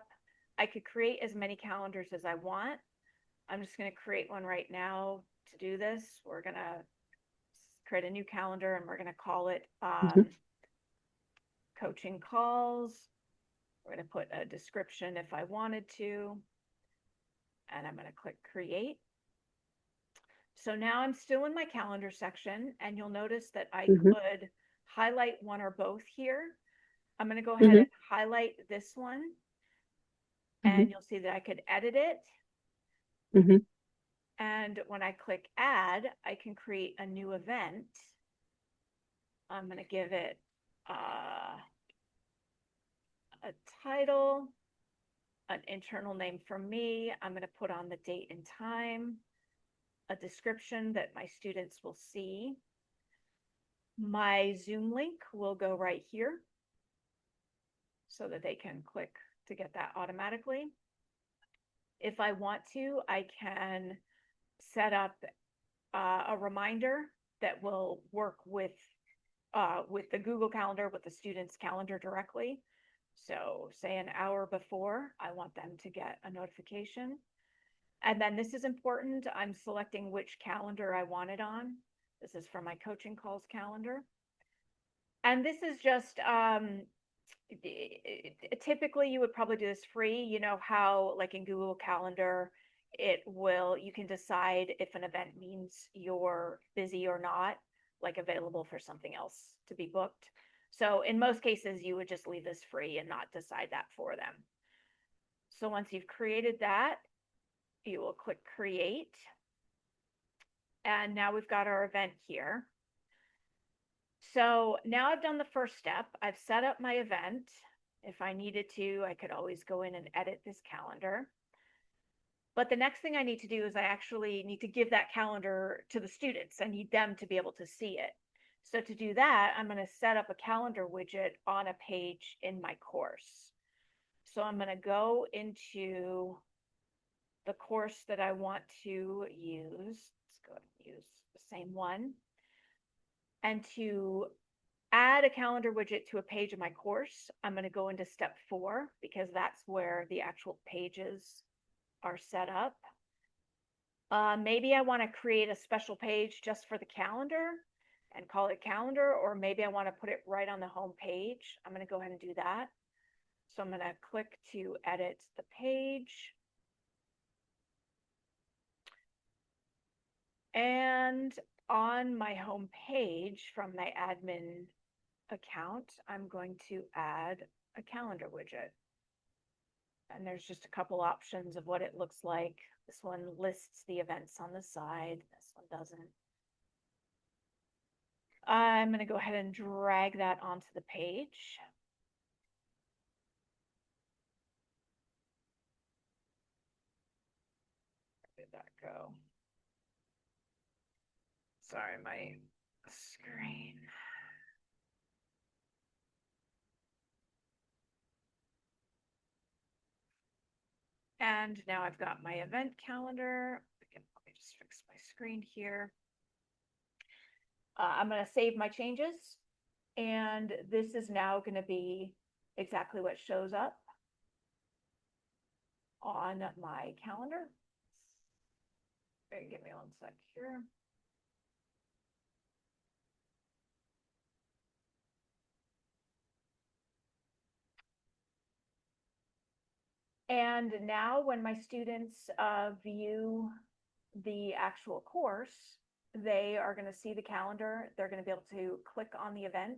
I could create as many calendars as I want. I'm just going to create one right now to do this. We're going to create a new calendar and we're going to call it Mhm. coaching calls. We're going to put a description if I wanted to, and I'm going to click create. So now I'm still in my calendar section, and you'll notice that I Mhm. could highlight one or both here. I'm going to go ahead Mhm. and highlight this one, Mhm. and you'll see that I could edit it. Mhm. And when I click add, I can create a new event. I'm going to give it a title, an internal name for me. I'm going to put on the date and time, a description that my students will see. My Zoom link will go right here so that they can click to get that automatically. If I want to, I can set up a reminder that will work with the Google Calendar, with the student's calendar directly. So say an hour before, I want them to get a notification. And then this is important. I'm selecting which calendar I want it on. This is for my coaching calls calendar. And this is just typically you would probably do this free. You know how like in Google Calendar, you can decide if an event means you're busy or not, like available for something else to be booked. So in most cases, you would just leave this free and not decide that for them. So once you've created that, you will click create. And now we've got our event here. So now I've done the first step. I've set up my event. If I needed to, I could always go in and edit this calendar. But the next thing I need to do is I actually need to give that calendar to the students. I need them to be able to see it. So to do that, I'm going to set up a calendar widget on a page in my course. So I'm going to go into the course that I want to use. Let's go ahead and use the same one. And to add a calendar widget to a page of my course, I'm going to go into step 4 because that's where the actual pages are set up. Maybe I want to create a special page just for the calendar and call it calendar, or maybe I want to put it right on the home page. I'm going to go ahead and do that. So I'm going to click to edit the page. And on my home page from my admin account, I'm going to add a calendar widget. And there's just a couple options of what it looks like. This one lists the events on the side. This one doesn't. I'm going to go ahead and drag that onto the page. Where did that go? Sorry, my screen. And now I've got my event calendar. Again, let me just fix my screen here. I'm going to save my changes. And this is now going to be exactly what shows up on my calendar. Give me one sec here. And now when my students view the actual course, they are going to see the calendar. They're going to be able to click on the event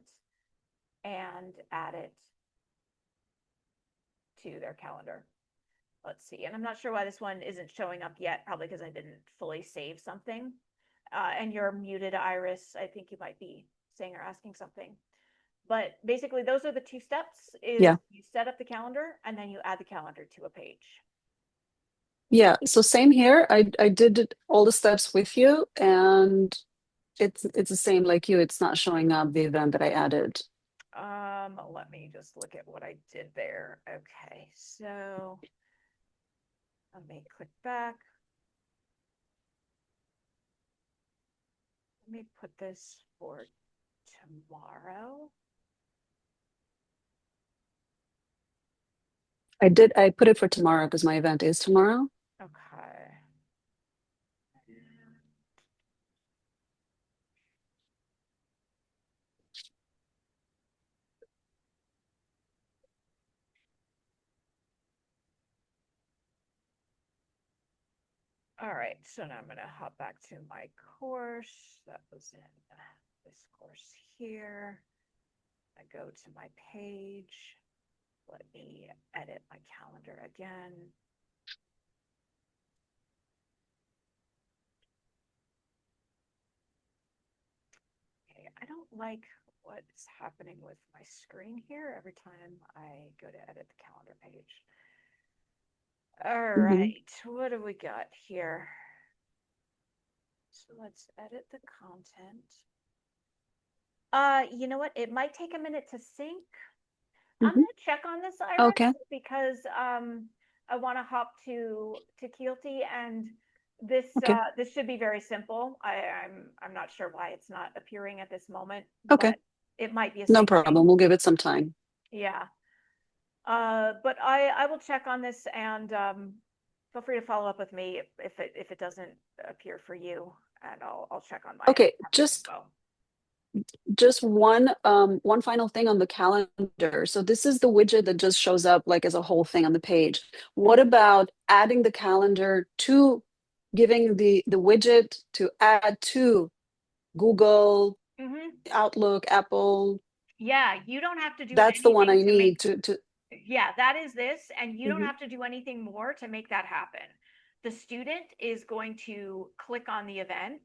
and add it to their calendar. Let's see. And I'm not sure why this one isn't showing up yet, probably because I didn't fully save something. And you're muted, Iris. I think you might be saying or asking something. But basically, those are the 2 steps. Yeah. You set up the calendar and then you add the calendar to a page. Yeah, so same here. I did all the steps with you, and it's the same like you. It's not showing up the event that I added. Let me just look at what I did there. Okay, so let me click back. Let me put this for tomorrow. I put it for tomorrow because my event is tomorrow. Okay. All right, so now I'm going to hop back to my course. That was in this course here. I go to my page. Let me edit my calendar again. Okay, I don't like what is happening with my screen here every time I go to edit the calendar page. All right, what do we got here? So let's edit the content. You know what? It might take a minute to sync. I'm Mhm. gonna check on this, Okay. Iris, because I want to hop to Keelty, and Okay. this should be very simple. I'm not sure why it's not appearing at this moment, Okay. but it might be a No sync thing. problem. We'll give it some time. Yeah. But I will check on this, and feel free to follow up with me if it doesn't appear for you, and I'll check on my end. Okay, Have the just info. just one final thing on the calendar. So this is the widget that just shows up like as a whole thing on the page. What Mhm. about adding the calendar to giving the widget to add to Google, Mhm. Outlook, Apple? Yeah, you don't have to do That's the one anything I to make. need to Yeah, that is this, and you don't Mhm. have to do anything more to make that happen. The student is going to click on the event,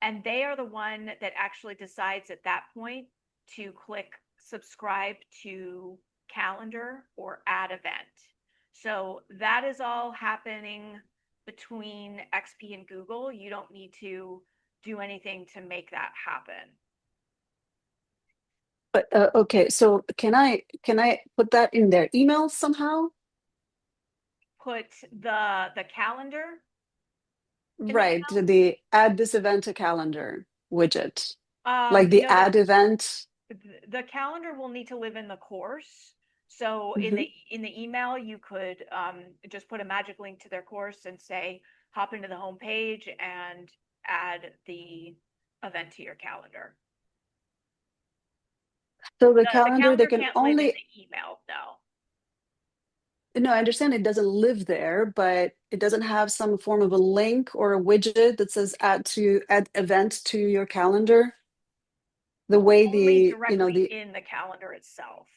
and they are the one that actually decides at that point to click subscribe to calendar or add event. So that is all happening between XP and Google. You don't need to do anything to make that happen. But okay, so can I put that in their email somehow? Put the calendar in the Right, email. the add this event to calendar widget, like the No, add event. the calendar will need to live in the course. So Mhm. in the email, you could just put a magic link to their course and say, hop into the home page and add the event to your calendar. So the The calendar, they calendar can can't live in only, the email though. no, I understand it doesn't live there, but it doesn't have some form of a link or a widget that says add event to your calendar. The way Only the directly the in the calendar itself.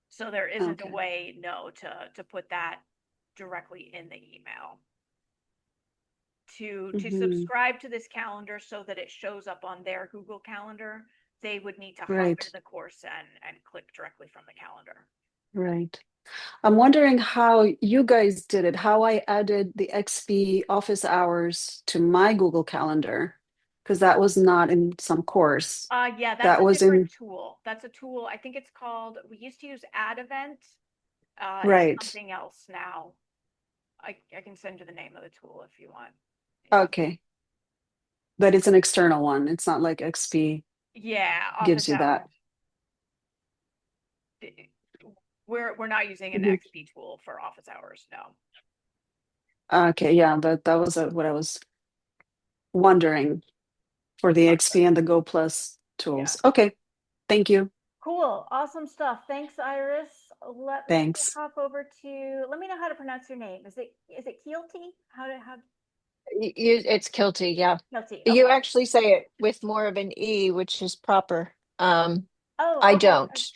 So there isn't a okay. way, no, to put that directly in the email. To Hmm. subscribe to this calendar so that it shows up on their Google Calendar, they would need to hop into Right, the course and click directly from the calendar. right. I'm wondering how you guys did it, how I added the XP office hours to my Google Calendar, because that was not in some course. Yeah, that's That a was different in, tool. That's a tool. I think it's called, we used to use Add Event. It's right. something else now. I can send you the name of the tool if you want. Okay. But it's an external one. It's not like XP Yeah, gives Office you Hours. that. We're not using an Mhm. XP tool for Office Hours, no. Okay, yeah, that was what I was wondering for the XP and the Go Plus Yeah. tools. Okay, thank you. Cool. Awesome stuff. Thanks, Iris. Let me Thanks. hop over to, let me know how to pronounce your name. Is it Keelty? How It's kilty, yeah. Keelty. You Okay. actually say it with more of an E, which is proper. Oh, I okay. don't.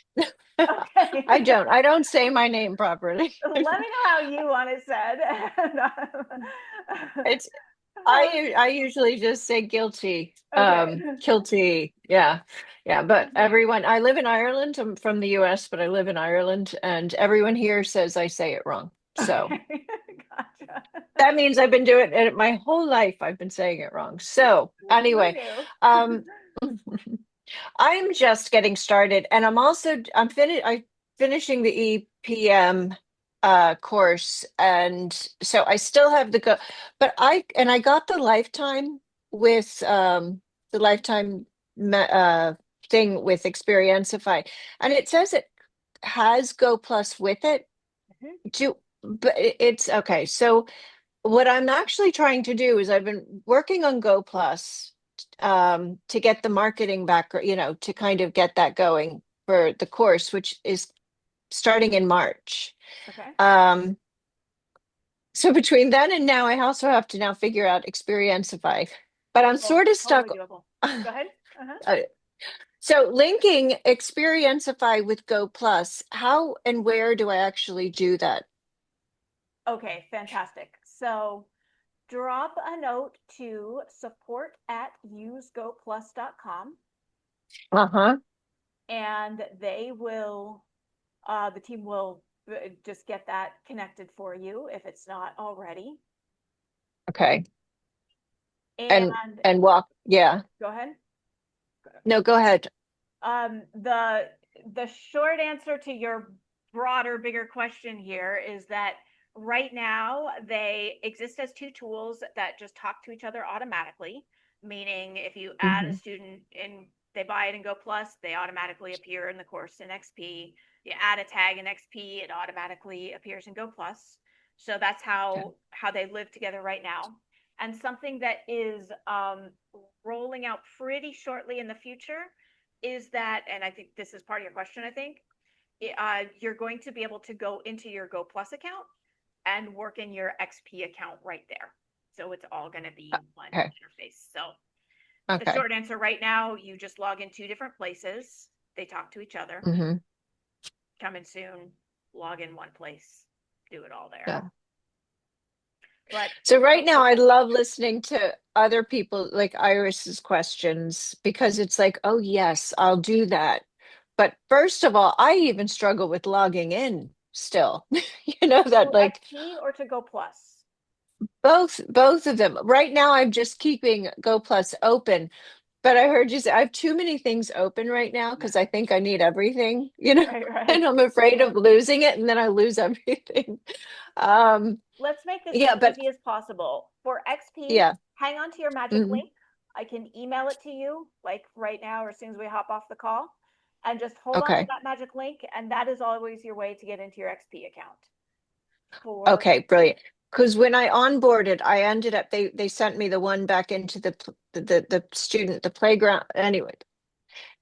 Okay. I don't say my name properly. Let me know how you want it said. It's How- I usually just say guilty. okay. Kilty. Yeah. Yeah, but Okay. everyone I live in Ireland. I'm from the US, but I live in Ireland and everyone here says I say it wrong. So Okay. Gotcha. that means I've been doing it my whole life. I've been saying it wrong. So Good for anyway, you. um I'm just getting started, and I'm finishing the EPM course, and so I still have the go, but I got the lifetime with the lifetime thing with Experientify, and it says it has Go Plus with it. Mhm. But it's okay. So what I'm actually trying to do is I've been working on Go Plus to get the marketing back, to kind of get that going for the course, which is starting in March. Okay. Um, so between then and now, I also have to now figure out Experientify, but I'm Cool. sort of Totally stuck. doable. Go ahead. Uh-huh. Uh, so linking Experientify with Go Plus, how and where do I actually do that? Okay, fantastic. So drop a note to support@usegoplus.com, Uh-huh. and the team will just get that connected for you if it's not already. Okay. And And walk. Yeah. go ahead. No, go ahead. The short answer to your broader, bigger question here is that right now they exist as two tools that just talk to each other automatically. Meaning, if you add a student and they buy it in Go Plus, they automatically appear in the course in XP. You add a tag in XP, it automatically appears in Go Plus. So that's how they live together right now. And something that is rolling out pretty shortly in the future is that, and I think this is part of your question, I think, you're going to be able to go into your Go Plus account and work in your XP account right there. So it's all going to be one Okay. interface. So the Okay. short answer right now, you just log in two different places. They talk to each other. Mm-hmm. Coming soon, log in one place, do it all there. Yeah. But So right now, I love listening to other people, like Iris's questions, because it's like, oh yes, I'll do that. But first of all, I even struggle with logging in still. You know, to that like XP or to Go Plus? both of them. Right now, I'm just keeping Go Plus open. But I heard you say I have too many things open right now because I think I need everything, you know, Right, and right. I'm afraid of losing it and then I lose everything. Um, Let's make this yeah, as but easy as possible. For XP, yeah. hang on to your magic Mhm. link. I can email it to you like right now or as soon as we hop off the call. And just hold on to Okay. that magic link. And that is always your way to get into your XP account. For Okay, brilliant. Because when I onboarded, I ended up they sent me the one back into the student the playground. Anyway,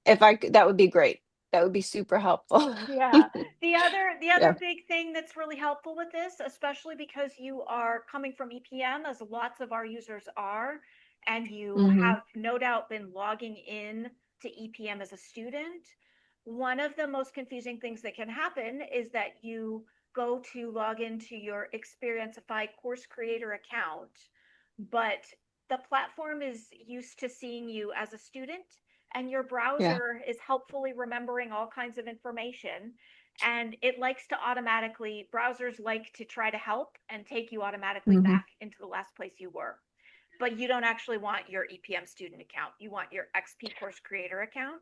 if I could, that would be great. That would be super helpful. yeah, the other Yeah. big thing that's really helpful with this, especially because you are coming from EPM, as lots of our users are, and you Hmm. have no doubt been logging in to EPM as a student. One of the most confusing things that can happen is that you go to log into your Experienceify course creator account, but the platform is used to seeing you as a student, and your Yeah. browser is helpfully remembering all kinds of information, and it likes to automatically, browsers like to try to help and take you automatically Hmm. back into the last place you were. But you don't actually want your EPM student account, you want your XP course creator account.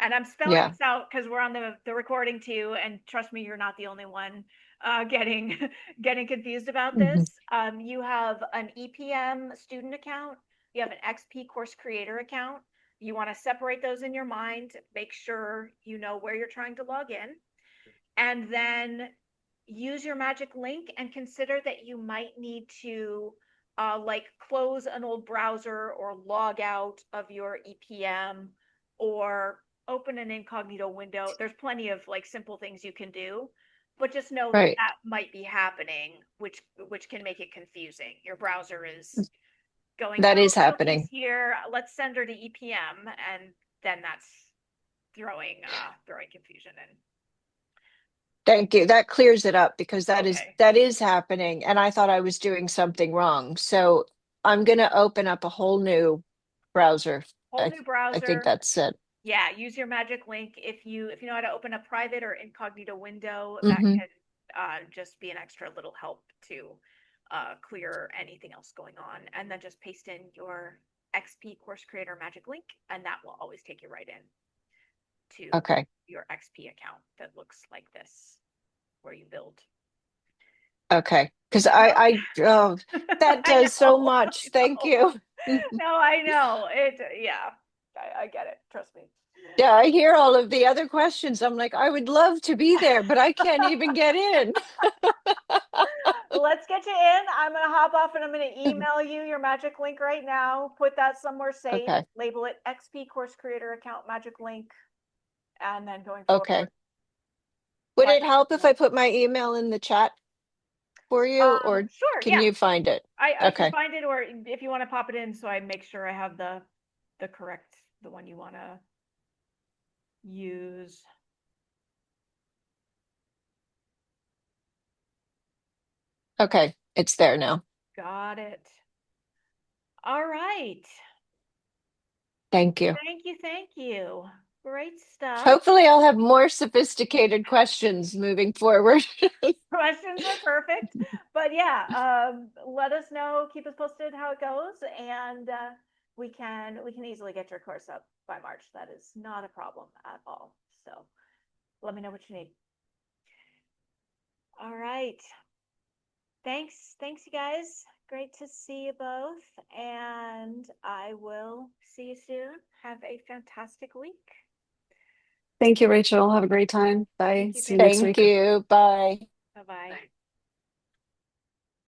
And I'm spelling Yeah. this out because we're on the recording too, and trust me, you're not the only one getting getting confused about Hmm. this. You have an EPM student account, you have an XP course creator account. You want to separate those in your mind, make sure you know where you're trying to log in, and then use your magic link and consider that you might need to like close an old browser or log out of your EPM or open an incognito window. There's plenty of like simple things you can do, but just know that Right. that might be happening, which can make it confusing. Your browser is going, That oh, is Sophie's happening. here, let's send her to EPM, and then that's throwing confusion in. Thank you. That clears it up because Okay. that is happening, and I thought I was doing something wrong. So I'm going to open up a whole new browser. Whole new I think browser. that's it. Yeah, use your magic link. If you know how to open a private or incognito window, that Hmm. can just be an extra little help to clear anything else going on. And then just paste in your XP course creator magic link, and that will always take you right in to Okay. your XP account that looks like this, where you build. Okay. Because Easy enough? oh, that I does so know. much. Thank you. No, I know. Yeah, I get it. Trust me. Yeah, I hear all of the other questions. I'm like, I would love to be there, but I can't even get in. Let's get you in. I'm going to hop off and I'm going to email you your magic link right now. Put that somewhere safe. Okay. Label it XP Course Creator Account Magic Link. And then going Okay. forward, Would find it help if out. I put my email in the chat for you, or Sure, can yeah. you find it? I can Okay. find it, or if you want to pop it in, so I make sure I have the correct, the one you want to use. Okay. It's there now. Got it. All right. Thank you. Thank you. Thank you. Great stuff. Hopefully, I'll have more sophisticated questions moving forward. Questions are perfect. But yeah, let us know, keep us posted how it goes, and we can easily get your course up by March. That is not a problem at all. So let me know what you need. All right. Thanks, you guys. Great to see you both, and I will see you soon. Have a fantastic week. Thank you, Rachel. Have a great time. Bye. Thank you, See you next Pam. week. Thank you. Bye. Bye-bye.